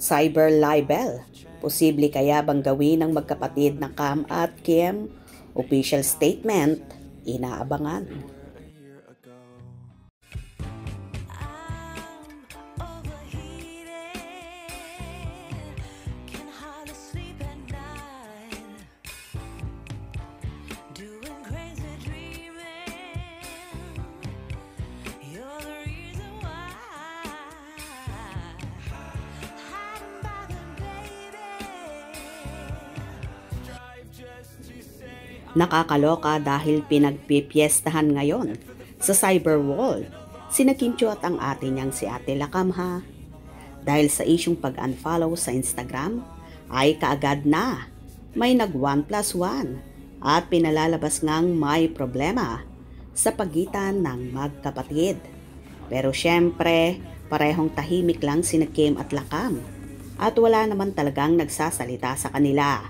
Cyber libel. Posible kaya bang gawin ng magkapatid na Cam at Kim? Official statement, inaabangan. Nakakaloka dahil pinagpipiestahan ngayon sa cyber world sina Kim Chiu at ang ate niyang si Ate Lakam ha. Dahil sa isyong pag-unfollow sa Instagram ay kaagad na may nag 1+1 at pinalalabas ngang may problema sa pagitan ng magkapatid. Pero syempre parehong tahimik lang sina Kim at Lakam at wala naman talagang nagsasalita sa kanila.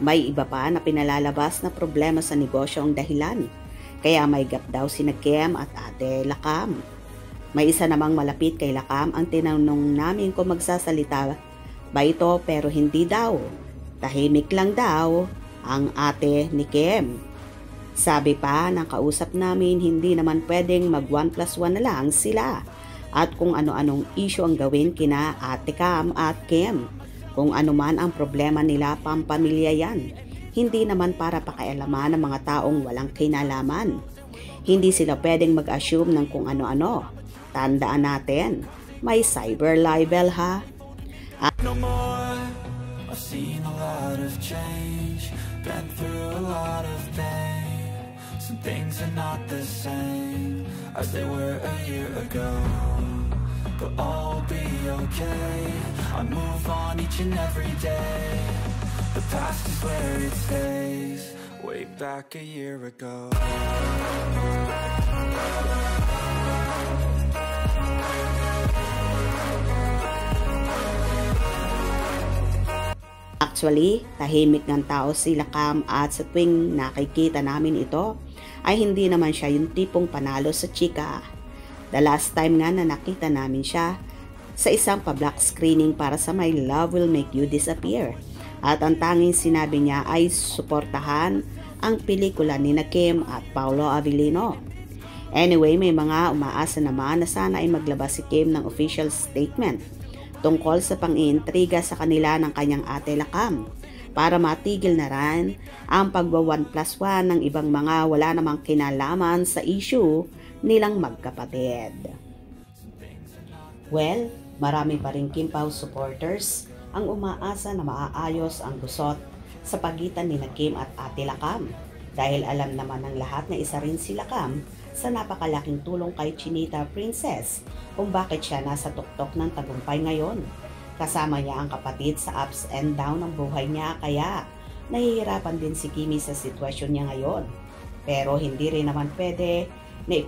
May iba pa na pinalalabas na problema sa negosyo ang dahilan, kaya may gap daw sina Kim at Ate Lakam. May isa namang malapit kay Lakam ang tinanong namin kung magsasalita ba ito pero hindi daw. Tahimik lang daw ang ate ni Kim. Sabi pa ng kausap namin hindi naman pwedeng mag 1+1 na lang sila at kung ano-anong issue ang gawin kina Ate Cam at Kim. Kung ano man ang problema nila, pampamilya yan. Hindi naman para pakialaman ng mga taong walang kinalaman. Hindi sila pwedeng mag-assume ng kung ano-ano. Tandaan natin, may cyber libel ha. No more, I've seen a lot of change, been through a lot of pain. Some things are not the same as they were a year ago, but all will be okay. I move on each and every day. The past is where it stays, way back a year ago. Actually, tahimik ng tao sila Cam at sa tuwing nakikita namin ito, ay hindi naman siya yung tipong panalo sa chika. The last time nga na nakita namin siya sa isang pa-black screening para sa My Love Will Make You Disappear. At ang tanging sinabi niya ay suportahan ang pelikula ni Kim at Paolo Avellino. Anyway, may mga umaasa naman na sana ay maglabas si Kim ng official statement tungkol sa pang-iintriga sa kanila ng kanyang Ate Lakam para matigil na rin ang pagwa 1+1 ng ibang mga wala namang kinalaman sa issue nilang magkapatid. Well, marami pa rin Kim Pao supporters ang umaasa na maaayos ang gusot sa pagitan ni Kim at Ate Lakam dahil alam naman ng lahat na isa rin si Lakam sa napakalaking tulong kay Chinita Princess kung bakit siya nasa tuktok ng tagumpay ngayon. Kasama niya ang kapatid sa ups and down ng buhay niya kaya nahihirapan din si Kimi sa sitwasyon niya ngayon. Pero hindi rin naman pwede na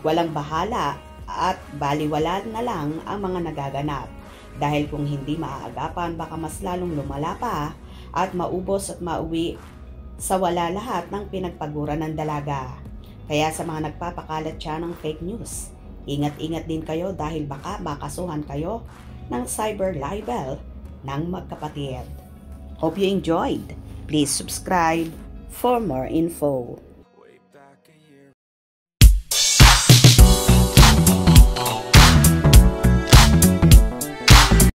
walang bahala at baliwala na lang ang mga nagaganap. Dahil kung hindi maaagapan baka mas lalong lumala pa at maubos at mauwi sa wala lahat ng pinagpaguran ng dalaga. Kaya sa mga nagpapakalat siya ng fake news, ingat-ingat din kayo dahil baka makasuhan kayo ng cyber libel ng magkapatid. Hope you enjoyed. Please subscribe for more info.